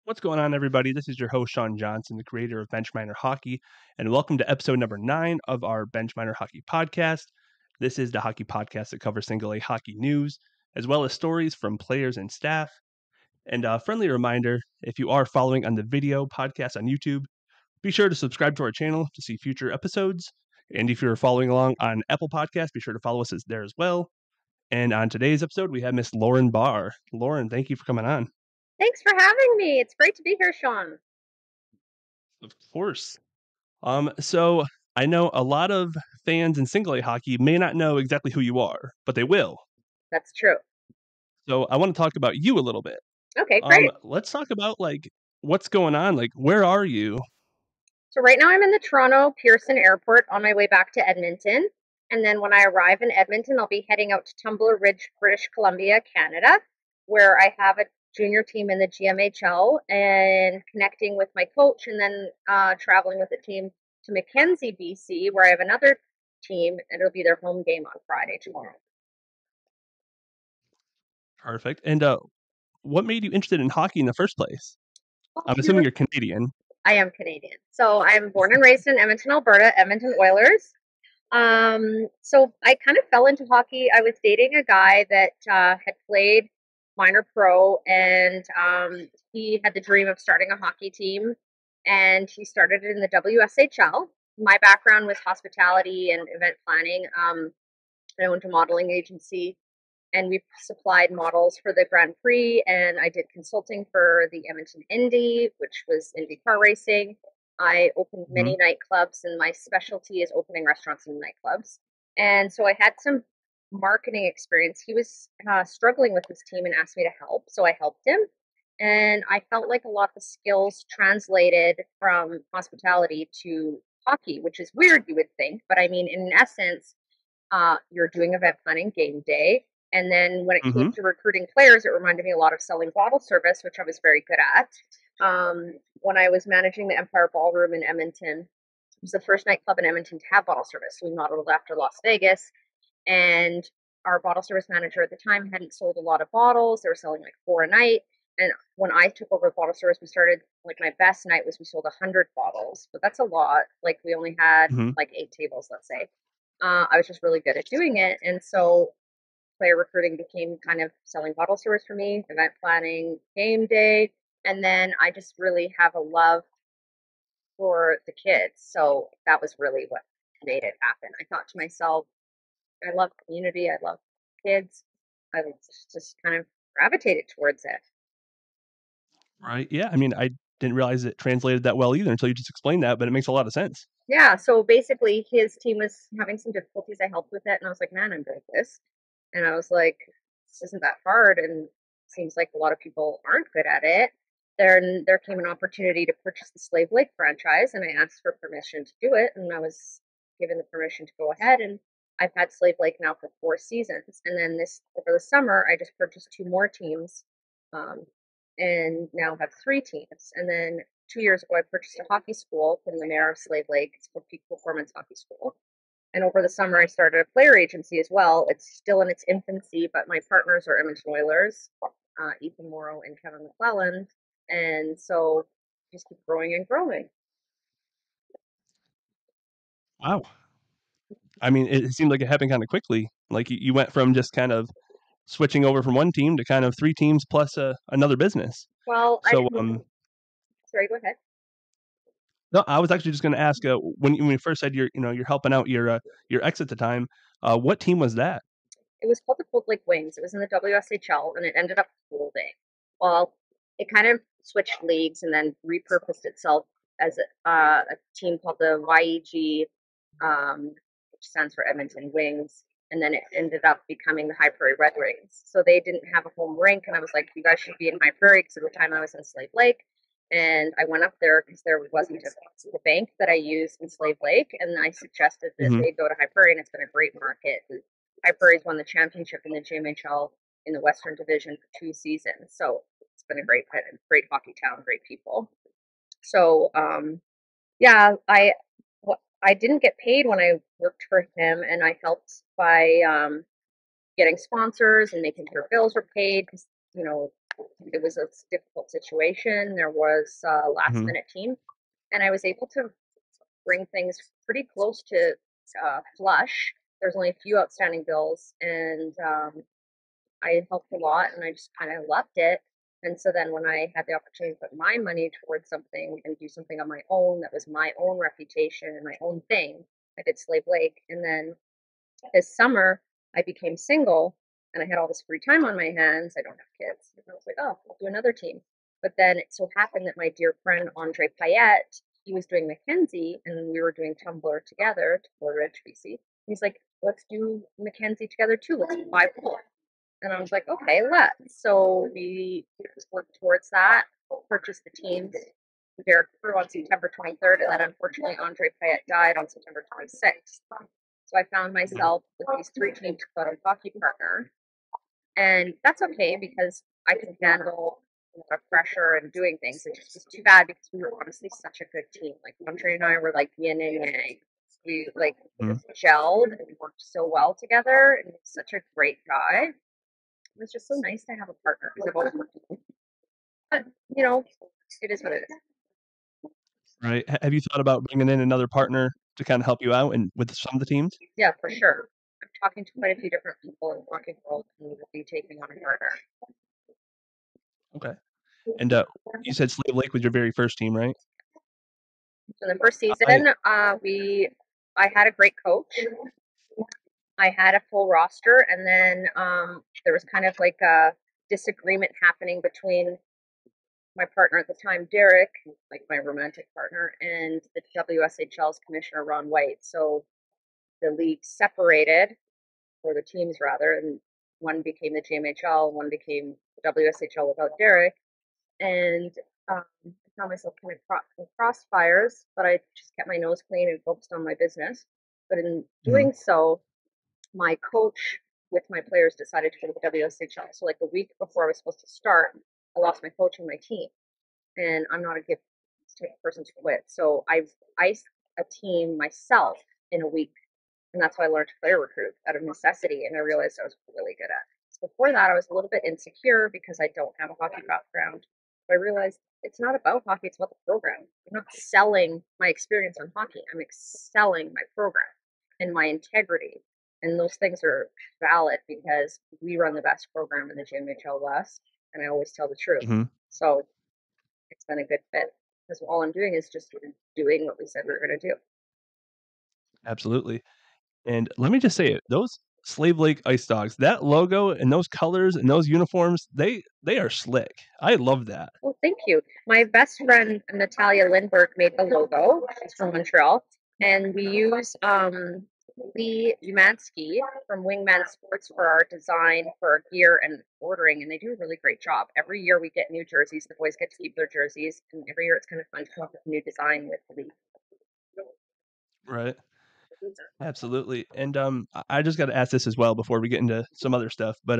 What's going on, everybody? This is your host, Sean Johnson, the creator of Bench Minor Hockey, and welcome to episode number 9 of our Bench Minor Hockey podcast. This is the hockey podcast that covers single A hockey news, as well as stories from players and staff. And a friendly reminder, if you are following on the video podcast on YouTube, be sure to subscribe to our channel to see future episodes. And if you're following along on Apple Podcasts, be sure to follow us there as well. And on today's episode, we have Miss Lauren Barr. Lauren, thank you for coming on. Thanks for having me. It's great to be here, Sean. Of course. So I know a lot of fans in single A hockey may not know exactly who you are, but they will. That's true. So I want to talk about you a little bit. Okay, great. Let's talk about what's going on. Where are you? So right now I'm in the Toronto Pearson Airport on my way back to Edmonton. And then when I arrive in Edmonton, I'll be heading out to Tumbler Ridge, British Columbia, Canada, where I have a junior team in the GMHL and connecting with my coach and then traveling with the team to Mackenzie, BC, where I have another team and it'll be their home game on Friday tomorrow. Perfect. And what made you interested in hockey in the first place? I'm assuming you're Canadian. I am Canadian. So I'm born and raised in Edmonton, Alberta, Edmonton Oilers. So I kind of fell into hockey. I was dating a guy that had played minor pro, and he had the dream of starting a hockey team, and he started it in the WSHL. My background was hospitality and event planning. I went to a modeling agency, and we supplied models for the Grand Prix, and I did consulting for the Edmonton Indy, which was Indy car racing. I opened many nightclubs, and my specialty is opening restaurants and nightclubs. And so I had some marketing experience. He was struggling with his team and asked me to help, so I helped him. And I felt like a lot of the skills translated from hospitality to hockey, which is weird, you would think. But I mean, in essence, you're doing event planning, game day. And then when it came to recruiting players, it reminded me a lot of selling bottle service, which I was very good at. When I was managing the Empire Ballroom in Edmonton, it was the first nightclub in Edmonton to have bottle service. We modeled after Las Vegas, and our bottle service manager at the time hadn't sold a lot of bottles. They were selling like 4 a night. And when I took over bottle service, we started, like, my best night was we sold 100 bottles, but that's a lot. Like, we only had like 8 tables, let's say. I was just really good at doing it. And so player recruiting became kind of selling bottle service for me, event planning, game day. And then I just really have a love for the kids. So that was really what made it happen. I thought to myself, I love community. I love kids. I just kind of gravitated towards it. Right. Yeah. I mean, I didn't realize it translated that well either until you just explained that, but it makes a lot of sense. Yeah. So basically, his team was having some difficulties. I helped with it, and I was like, man, I'm good at this. And I was like, this isn't that hard, and it seems like a lot of people aren't good at it. There came an opportunity to purchase the Slave Lake franchise, and I asked for permission to do it, and I was given the permission to go ahead. And I've had Slave Lake now for 4 seasons. And then over the summer, I just purchased 2 more teams, and now have 3 teams. And then 2 years ago, I purchased a hockey school from the mayor of Slave Lake. It's called Peak Performance Hockey School. And over the summer, I started a player agency as well. It's still in its infancy, but my partners are Edmonton Oilers, Ethan Morrow and Kevin McClelland. And so just keep growing and growing. Wow. I mean, it seemed like it happened kind of quickly. Like you went from just kind of switching over from one team to kind of 3 teams plus another business. Well, So, sorry, go ahead. no, I was actually just going to ask when you first said you're helping out your ex at the time. What team was that? It was called the Cold Lake Wings. It was in the WSHL, and it ended up folding. Well, it kind of switched leagues and then repurposed itself as a team called the YEG, which stands for Edmonton Wings. And then it ended up becoming the High Prairie Red Wings. So they didn't have a home rink, and I was like, you guys should be in High Prairie, because at the time I was in Slave Lake. And I went up there because there wasn't a bank that I used in Slave Lake, and I suggested that they go to High Prairie, and it's been a great market. High Prairie's won the championship in the GMHL in the Western Division for 2 seasons, so it's been a great hockey town, great people. So yeah, I didn't get paid when I worked for him, and I helped by getting sponsors and making sure bills were paid, because it was a difficult situation. There was a last Hmm. minute team, and I was able to bring things pretty close to flush. There's only a few outstanding bills, and I helped a lot, and I just kind of loved it. And so then when I had the opportunity to put my money towards something and do something on my own that was my own reputation and my own thing, I did Slave Lake. And then this summer, I became single and I had all this free time on my hands. I don't have kids. And I was like, oh, I'll do another team. But then it so happened that my dear friend Andre Payette, he was doing Mackenzie and we were doing Tumblr together, Tumblr Ridge, BC. He's like, let's do Mackenzie together too. Let's buy pool. And I was like, okay, let's. So we worked towards that, purchased the teams. Derek grew on September 23rd, and then unfortunately Andre Payette died on September 26th. So I found myself with these three teams without a hockey partner. And that's okay because I can handle a lot of pressure and doing things. It just was too bad because we were honestly such a good team. Like Andre and I were like yin and yang. We like Hmm. gelled and worked so well together, and he's such a great guy. It was just so nice to have a partner because I've always worked with him. But it is what it is. Right. Have you thought about bringing in another partner to kind of help you out and with some of the teams? Yeah, for sure. I'm talking to quite a few different people in the hockey world who will be taking on a partner. Okay. And you said Slave Lake was your very first team, right? So the first I season, I had a great coach. I had a full roster, and then there was kind of like a disagreement happening between my partner at the time, Derek, like my romantic partner, and the WSHL's commissioner, Ron White. So the league separated, or the teams rather, and one became the GMHL, one became the WSHL without Derek. And I found myself kind of in crossfires, but I just kept my nose clean and focused on my business. But in Mhm. doing so, my coach with my players decided to go to the WSHL. So like a week before I was supposed to start, I lost my coach and my team. And I'm not a good type of person to quit. So I've iced a team myself in a week. And that's why I learned to player recruit out of necessity. And I realized I was really good at it. So before that, I was a little bit insecure because I don't have a hockey background. But I realized it's not about hockey, it's about the program. I'm not selling my experience on hockey, I'm excelling my program and my integrity. And those things are valid because we run the best program in the GMHL West, and I always tell the truth. Mhm. So it's been a good fit because all I'm doing is just doing what we said we were going to do. Absolutely. And let me just say it, those Slave Lake Ice Dogs, that logo and those colors and those uniforms, they are slick. I love that. Well, thank you. My best friend Natalia Lindberg made the logo. She's from Montreal, and we use Lee Umansky from Wingman Sports for our design for our gear and ordering, and they do a really great job. Every year we get new jerseys. The boys get to keep their jerseys, and every year it's kind of fun to come up with a new design with Lee. Right. Absolutely. And I just got to ask this as well before we get into some other stuff, but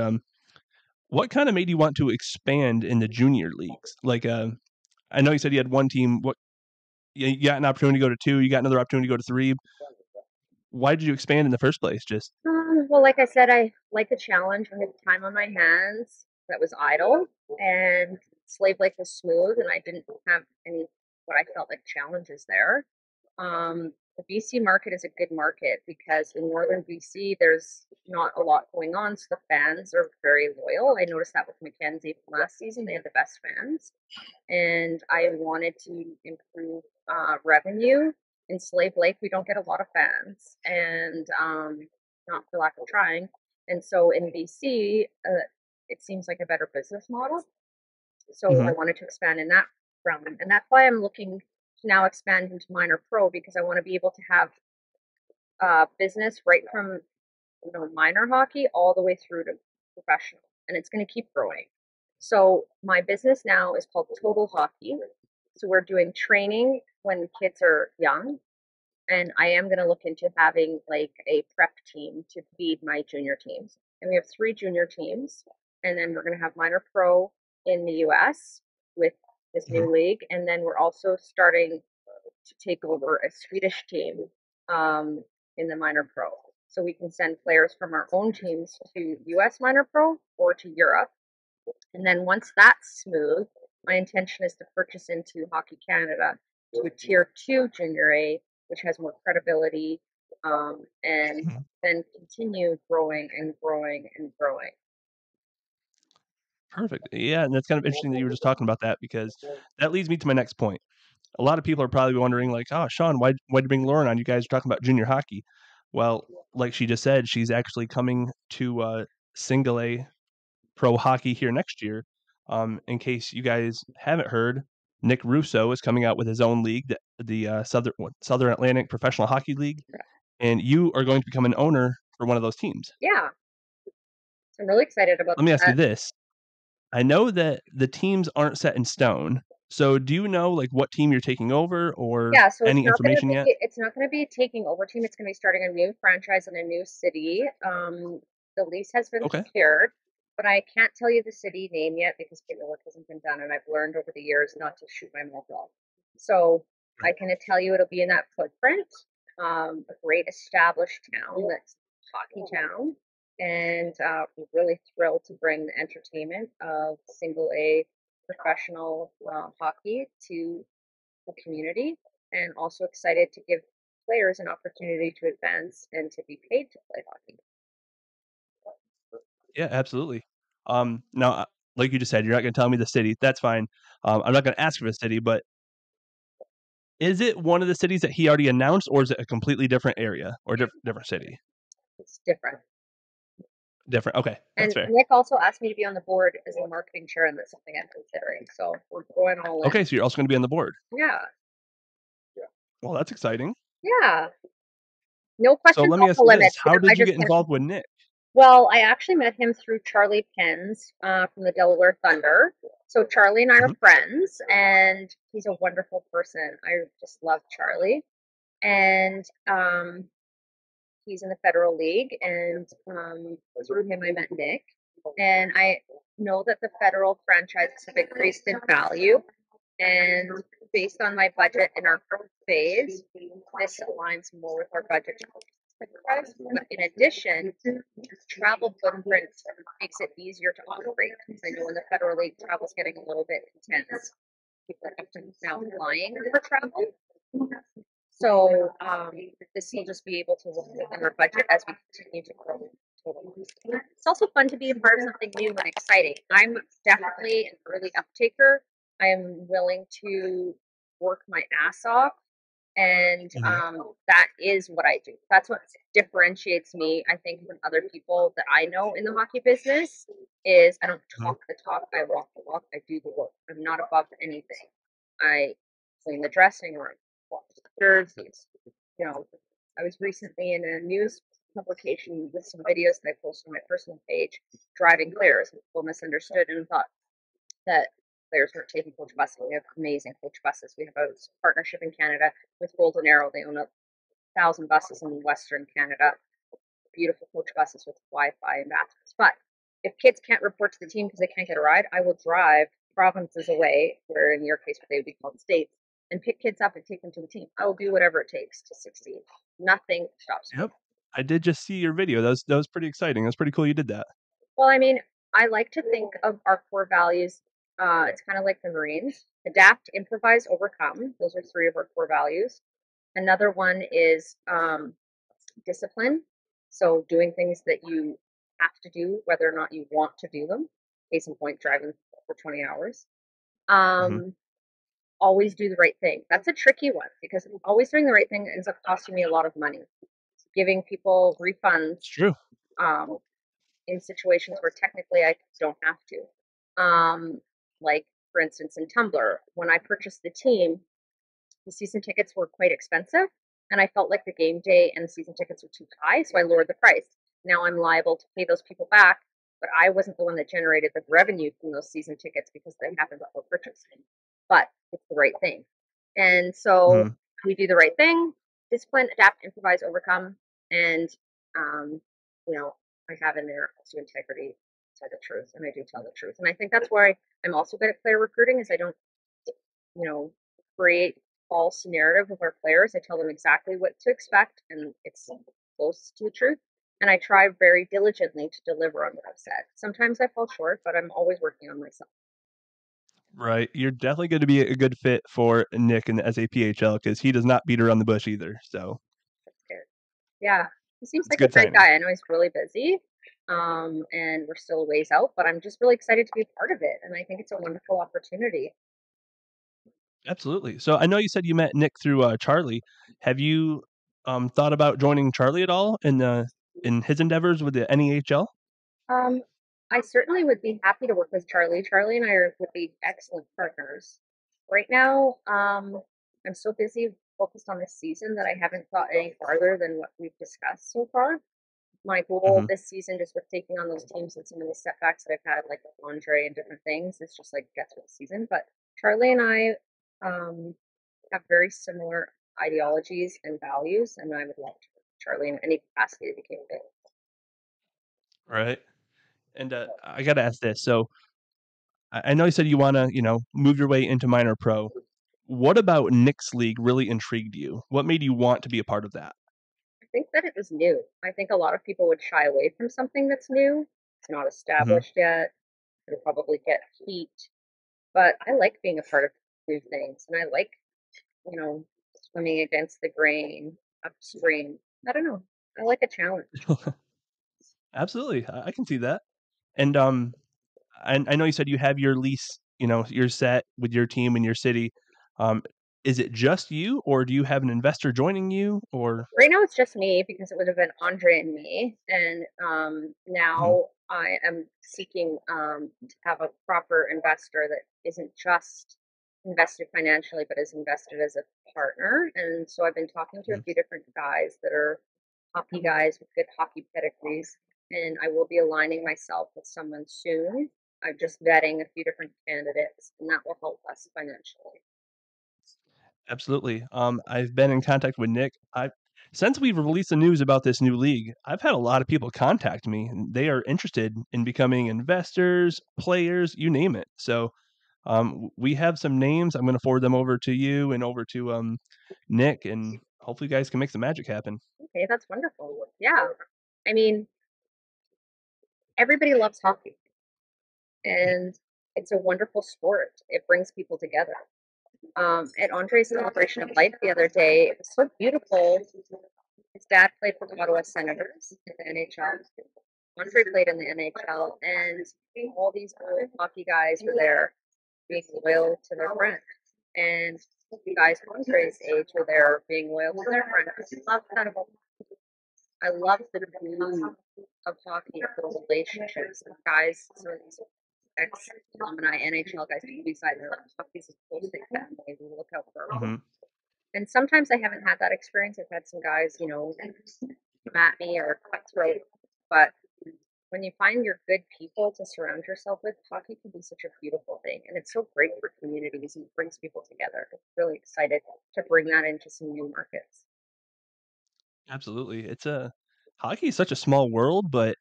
what kind of made you want to expand in the junior leagues? Like I know you said you had one team, what you got an opportunity to go to two, you got another opportunity to go to three. Why did you expand in the first place? Just Well, like I said, I like a challenge. I had time on my hands that was idle, and Slave Lake was smooth, and I didn't have any what I felt like challenges there. The BC market is a good market because in northern BC, there's not a lot going on, so the fans are very loyal. I noticed that with Mackenzie from last season; they had the best fans, and I wanted to improve revenue. In Slave Lake, we don't get a lot of fans, and not for lack of trying. And so in BC, it seems like a better business model. So I Mhm. wanted to expand in that realm, and that's why I'm looking to now expand into minor pro because I want to be able to have business right from minor hockey all the way through to professional, and it's going to keep growing. So my business now is called Total Hockey. So we're doing training when kids are young, and I am going to look into having like a prep team to feed my junior teams. And we have three junior teams, and then we're going to have minor pro in the U.S. with this Mhm. new league, and then we're also starting to take over a Swedish team um, in the minor pro. So we can send players from our own teams to U.S. minor pro or to Europe. And then once that's smooth, my intention is to purchase into Hockey Canada to a Tier 2 Junior A, which has more credibility, and Mhm. then continue growing and growing and growing. Perfect. Yeah, and that's kind of interesting that you were just talking about that because that leads me to my next point. A lot of people are probably wondering, like, "Oh, Sean, why'd you bring Lauren on? You guys are talking about junior hockey." Well, like she just said, she's actually coming to single A pro hockey here next year. In case you guys haven't heard, Nick Russo is coming out with his own league, the Southern Atlantic Professional Hockey League, and you are going to become an owner for one of those teams. Yeah, so I'm really excited about Let me ask you that. this: I know that the teams aren't set in stone, so do you know like what team you're taking over or Yeah, so any information yet? it's not gonna be a taking over team. It's gonna be starting a new franchise in a new city. The lease has been Okay. secured, but I can't tell you the city name yet because paperwork hasn't been done, and I've learned over the years not to shoot my mouth off. So I Right. can tell you it'll be in that footprint. A great established town that's hockey town, and we're really thrilled to bring the entertainment of single A professional hockey to the community, and also excited to give players an opportunity to advance and to be paid to play hockey. Yeah, absolutely. Now, like you just said, you're not going to tell me the city. That's fine. I'm not going to ask for the city, but is it one of the cities that he already announced, or is it a completely different area or different city? It's different. Different. Okay, that's And fair. Nick also asked me to be on the board as the marketing chair, and that's something I'm considering. So we're going all in. Okay, so you're also going to be on the board. Yeah. Well, that's exciting. Yeah. No So questions let me off ask the you this: limits. how I did you just get can't. involved with Nick? Well, I actually met him through Charlie Penn's from the Delaware Thunder. So Charlie and I are Mhm. friends, and he's a wonderful person. I just love Charlie. And he's in the Federal League, and through him I met Nick. And I know that the federal franchises have increased in value, and based on my budget in our growth phase, this aligns more with our budget. But in addition, travel footprint makes it easier to operate. Because I know in the Federal League, travel's getting a little bit intense. People are often now flying for travel. So this will just be able to work within our budget as we continue to grow. It's also fun to be a part of something new and exciting. I'm definitely an early uptaker. I am willing to work my ass off, and Mhm. that is what I do. That's what differentiates me, I think, from other people that I know in the hockey business. Is I don't Mhm. talk the talk, I walk the walk, I do the work. I'm not above anything. I clean the dressing room, wash the jerseys. You know, I was recently in a news publication with some videos that I posted on my personal page, driving players. People misunderstood and thought that players weren't taking coach buses. We have amazing coach buses. We have a partnership in Canada with Golden Arrow. They own 1,000 buses in Western Canada. Beautiful coach buses with Wi-Fi and bathrooms. But if kids can't report to the team because they can't get a ride, I will drive provinces away, where in your case, they would be called states, and pick kids up and take them to the team. I will do whatever it takes to succeed. Nothing stops me. Yep. I did just see your video. That was pretty exciting. That's pretty cool you did that. Well, I mean, I like to think of our core values. It's kind of like the Marines: adapt, improvise, overcome. Those are three of our core values. Another one is discipline. So doing things that you have to do, whether or not you want to do them. Case in point, driving for 20 hours. Mhm. Um, always do the right thing. That's a tricky one because always doing the right thing ends up costing me a lot of money. Giving people refunds It's true. um, in situations where technically I don't have to. Like, for instance, in Tumblr, when I purchased the team, the season tickets were quite expensive, and I felt like the game day and the season tickets were too high, so I lowered the price. Now I'm liable to pay those people back, but I wasn't the one that generated the revenue from those season tickets because they happened before purchasing. But it's the right thing. And so Mhm. we do the right thing: discipline, adapt, improvise, overcome. And, um, you know, I have in there also integrity, tell the truth, and I do tell the truth. And I think that's why I'm also good at player recruiting is I don't, create false narrative of our players. I tell them exactly what to expect, and it's close to the truth. and I try very diligently to deliver on what I've said. Sometimes I fall short, but I'm always working on myself. Right. You're definitely going to be a good fit for Nick in the SAPHL because he does not beat around the bush either. So That's good. Yeah, he seems it's like a good great timing. guy. I know he's really busy, and we're still a ways out, but I'm just really excited to be a part of it, and I think it's a wonderful opportunity. Absolutely. So I know you said you met Nick through Charlie. Have you thought about joining Charlie at all in his endeavors with the NEHL? Um, I certainly would be happy to work with Charlie. Charlie and would be excellent partners. Right now, I'm so busy focused on this season that I haven't thought any farther than what we've discussed so far. My goal Hmm. this season, just with taking on those teams and some of the setbacks that I've had, like with Andre and different things, is just like get through the season. But Charlie and I have very similar ideologies and values, and I would love to work with Charlie in any capacity that became available. Right. And I got to ask this. So I know you said you want to, move your way into minor pro. What about Nick's league really intrigued you? What made you want to be a part of that? I think that it was new. I think a lot of people would shy away from something that's new. It's not Hmm. established yet. It'll probably get heat. But I like being a part of new things, and I like, you know, swimming against the grain upstream. I don't know. I like a challenge. Absolutely. I can see that. And I know you said you have your lease, you're set with your team in your city. Um, is it just you, or do you have an investor joining you, or? Right now, it's just me because it would have been Andre and me, and Mhm. now I am seeking to have a proper investor that isn't just invested financially, but is invested as a partner. And so I've been talking to a Mhm. few different guys that are hockey guys with good hockey pedigrees, and I will be aligning myself with someone soon. I'm just vetting a few different candidates, and that will help us financially. Absolutely. I've been in contact with Nick. I Since we've released the news about this new league, I've had a lot of people contact me, and they are interested in becoming investors, players, you name it. So we have some names. I'm going to forward them over to you and over to Nick, and hopefully, you guys can make some magic happen. Okay, that's wonderful. Yeah, I mean, everybody loves hockey, and it's a wonderful sport. It brings people together. At Andre's celebration of life the other day, it was so beautiful. His dad played for the Ottawa Senators in the NHL. Andre played in the NHL, and all these old hockey guys were there being loyal to their friends. And the guys Andre's age were there being loyal to their friends. I love that about I love the glue of hockey, the relationships. The guys, some of these ex alumni NHL guys, beside their hockey's a close knit family. We look out for them. Hmm. And sometimes I haven't had that experience. I've had some guys, come at me or cutthroat. But when you find your good people to surround yourself with, hockey can be such a beautiful thing. And it's so great for communities and it brings people together. I'm really excited to bring that into some new markets. Absolutely. Hockey is such a small world, but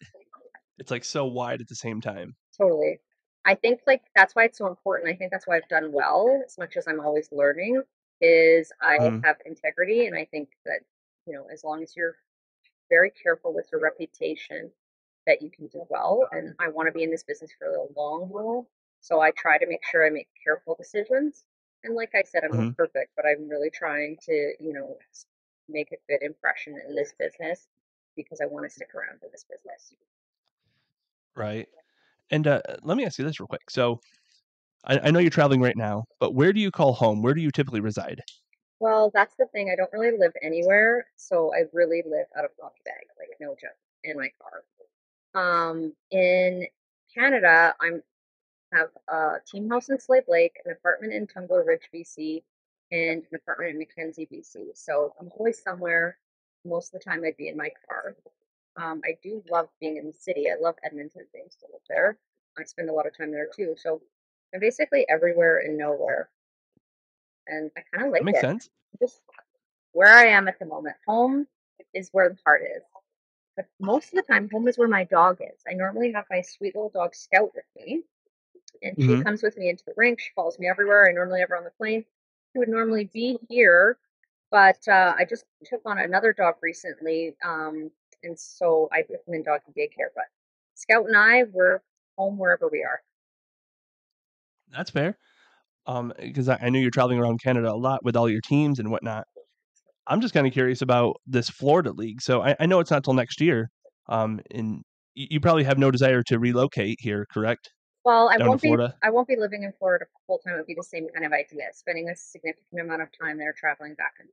it's like so wide at the same time. Totally. I think like that's why it's so important. I think that's why I've done well as much as I'm always learning is I Mhm. have integrity and I think that, as long as you're very careful with your reputation that you can do well and I want to be in this business for the long haul. So I try to make sure I make careful decisions. And like I said, I'm not Mhm. perfect, but I'm really trying to, make a good impression in this business because I want to stick around in this business. Right. And let me ask you this real quick. So I know you're traveling right now, but where do you call home? Where do you typically reside? Well, that's the thing. I don't really live anywhere, so I really live out of pocket bag, like no joke, in my car. In Canada, I'm have a team house in Slave Lake, an apartment in Tumbler Ridge, BC, and an apartment in Mackenzie, BC. So I'm always somewhere. Most of the time, I'd be in my car. I do love being in the city. I love Edmonton. Things to live there. I spend a lot of time there too. So I'm basically everywhere and nowhere, and I kind of That like makes it. sense. Just where I am at the moment. Home is where the heart is. But most of the time, home is where my dog is. I normally have my sweet little dog Scout with me, and she Mhm. comes with me into the rink. She follows me everywhere. I normally have her on the plane. She would normally be here, but I just took on another dog recently, and so I put them in doggy daycare. But Scout and I, we're home wherever we are. That's fair. Because I know you're traveling around Canada a lot with all your teams and whatnot. I'm just kind of curious about this Florida league. So I know it's not till next year. And you probably have no desire to relocate here, correct? Well, Down to Florida. I won't be living in Florida full time. It would be the same kind of idea, spending a significant amount of time there, traveling back and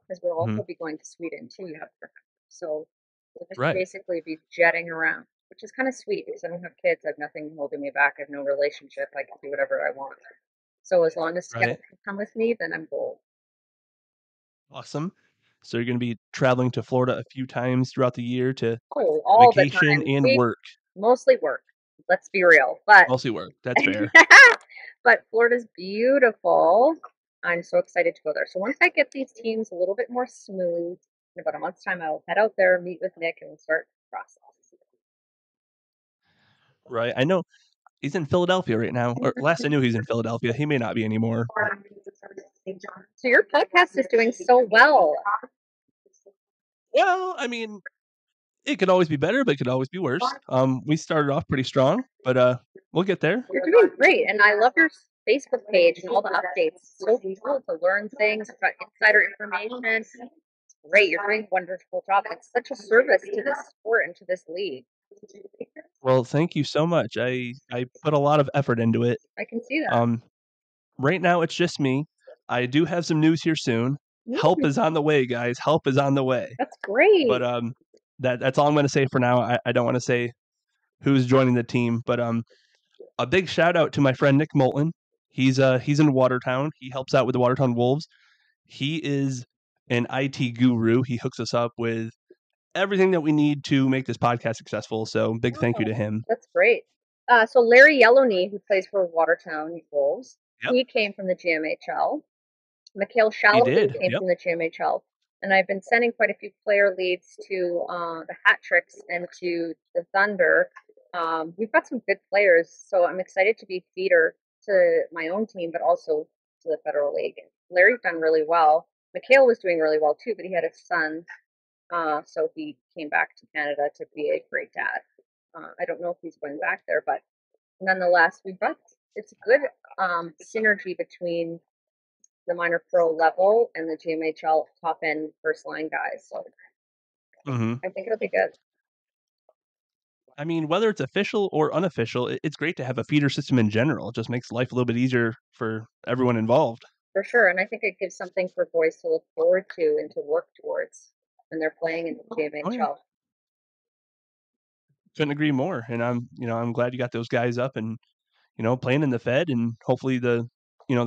because we'll Hmm. also be going to Sweden too. You have to remember. So we'll just Right. basically be jetting around, which is kind of sweet because I don't have kids. I have nothing holding me back. I have no relationship. I can do whatever I want. So as long as Scout Right. can come with me, then I'm gold. Awesome. So you're going to be traveling to Florida a few times throughout the year to Oh, all the vacation time. and We work. mostly work. Let's be real, but Mostly work. That's fair. but Florida's beautiful. I'm so excited to go there. So once I get these teams a little bit more smooth, in about a month's time, I'll head out there, meet with Nick, and start the process. Right. I know he's in Philadelphia right now. Or last I knew he was in Philadelphia. He may not be anymore. But So your podcast is doing so well. well, I mean, it could always be better, but it could always be worse. We started off pretty strong, but we'll get there. You're doing great, and I love your Facebook page and all the updates. It's so cool to learn things, about insider information. It's great. You're doing a wonderful job. It's such a service to this sport and to this league. Well, thank you so much. I put a lot of effort into it. I can see that. Um, right now it's just me. I do have some news here soon. Help Mm, is on the way, guys. Help is on the way. that's great. But that's all I'm going to say for now. I don't want to say who's joining the team, but a big shout out to my friend Nick Moulton. He's in Watertown. He helps out with the Watertown Wolves. He is an IT guru. He hooks us up with everything that we need to make this podcast successful. So big thank you Oh, to him. that's great. So Larry Yellowknee, who plays for Watertown Wolves, Yep, he came from the GMHL. Mikhail he Shalaby did. came Yep. from the GMHL. And I've been sending quite a few player leads to the Hat Tricks and to the Thunder. We've got some good players, so I'm excited to be feeder to my own team, but also to the Federal League. Larry's done really well. Mikhail was doing really well too, but he had a son, so he came back to Canada to be a great dad. I don't know if he's going back there, but nonetheless, we've got it's a good synergy between the minor pro level and the GMHL top end first line guys. So Hmm. I think it'll be good I mean, whether it's official or unofficial, it's great to have a feeder system in general. It just makes life a little bit easier for everyone involved. for sure. And I think it gives something for boys to look forward to and to work towards when they're playing in the Oh yeah, GMHL. couldn't agree more. And I'm glad you got those guys up and playing in the Fed, and hopefully the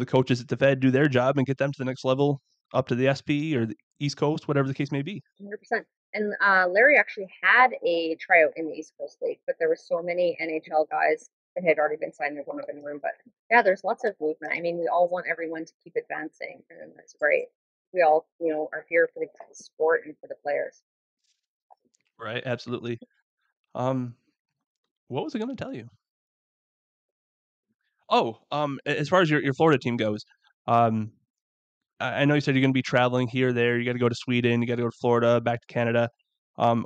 coaches at the Fed do their job and get them to the next level, up to the SP or the East Coast, whatever the case may be. 100%. And Larry actually had a tryout in the East Coast League, but there were so many NHL guys that had already been signed. There wouldn't have been room. But yeah, there's lots of movement. I mean, we all want everyone to keep advancing, and that's great. We all, are here for the sport and for the players. Right? Absolutely. Um, what was I going to tell you? Oh, as far as your Florida team goes, um, I know you said you're going to be traveling here, there. You got to go to Sweden, you got to go to Florida, back to Canada.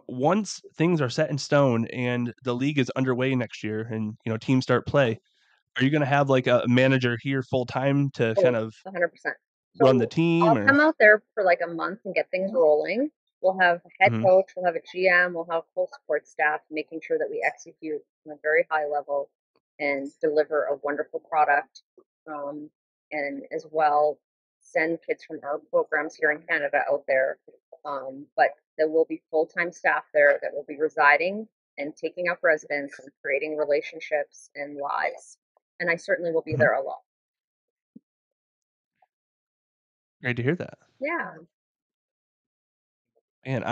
Once things are set in stone and the league is underway next year, and teams start play, are you going to have like a manager here full time to Oh, kind of 100%. run the So team, I'll or? come out there for like a month and get things rolling. We'll have a head Mhm. coach, we'll have a GM, we'll have full support staff, making sure that we execute on a very high level and deliver a wonderful product. And as well, send kids from our programs here in Canada out there. But there will be full time staff there that will be residing and taking up residence and creating relationships and lives. And I certainly will be Mhm. there a lot. Great to hear that. Yeah. And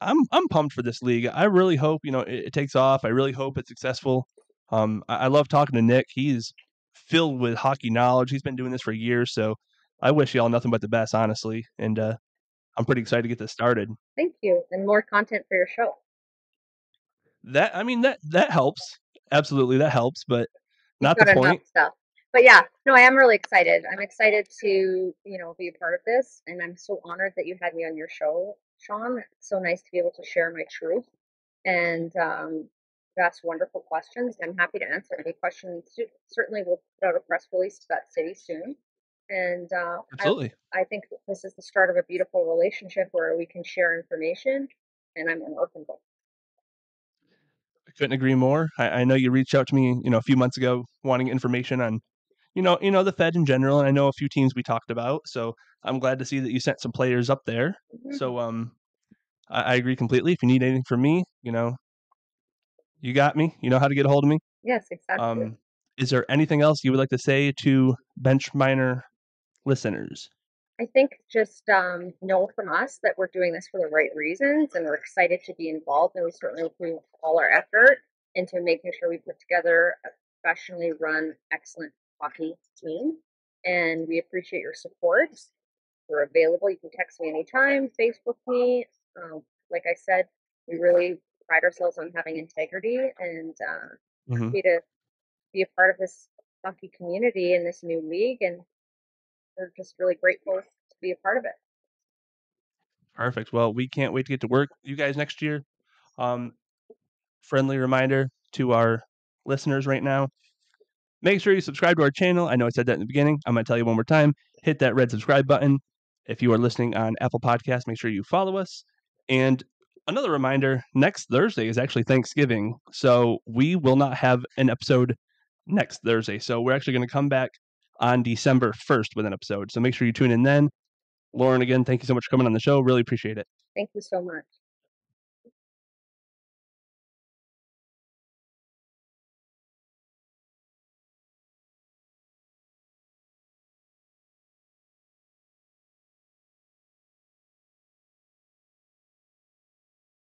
I'm pumped for this league. I really hope it takes off. I really hope it's successful. I love talking to Nick. He's filled with hockey knowledge. He's been doing this for years, so I wish y'all nothing but the best, honestly. And I'm pretty excited to get this started. Thank you, and more content for your show. That I mean that helps. Absolutely, that helps, but You've not the got enough point. stuff. But yeah, no, I am really excited. I'm excited to, be a part of this, and I'm so honored that you had me on your show. Sean. It's so nice to be able to share my truth. And you asked wonderful questions. I'm happy to answer any questions. Certainly, we'll put out a press release to that city soon. And Absolutely. I think this is the start of a beautiful relationship where we can share information, and I'm an orphan book. I couldn't agree more. I know you reached out to me, a few months ago wanting information on, the Fed in general, and I know a few teams we talked about. So I'm glad to see that you sent some players up there. Mm-hmm. So I agree completely. If you need anything from me, you got me. You know how to get a hold of me. Yes, exactly. Um, is there anything else you would like to say to bench minor listeners? I think just know from us that we're doing this for the right reasons and we're excited to be involved. And we certainly will put all our effort into making sure we put together a professionally run, excellent hockey team. And we appreciate your support. We're available. You can text me anytime, Facebook me. Like I said, we really pride ourselves on having integrity and Hmm. happy to be a part of this hockey community in this new league. And we're just really grateful to be a part of it. Perfect. Well, we can't wait to get to work with you guys next year. Um, Friendly reminder to our listeners right now. Make sure you subscribe to our channel. I know I said that in the beginning. I'm going to tell you one more time. Hit that red subscribe button. If you are listening on Apple Podcasts, make sure you follow us. And another reminder, next Thursday is actually Thanksgiving. So we will not have an episode next Thursday. So we're actually going to come back on December 1st with an episode. So make sure you tune in then. Lauren, again, thank you so much for coming on the show. Really appreciate it. Thank you so much.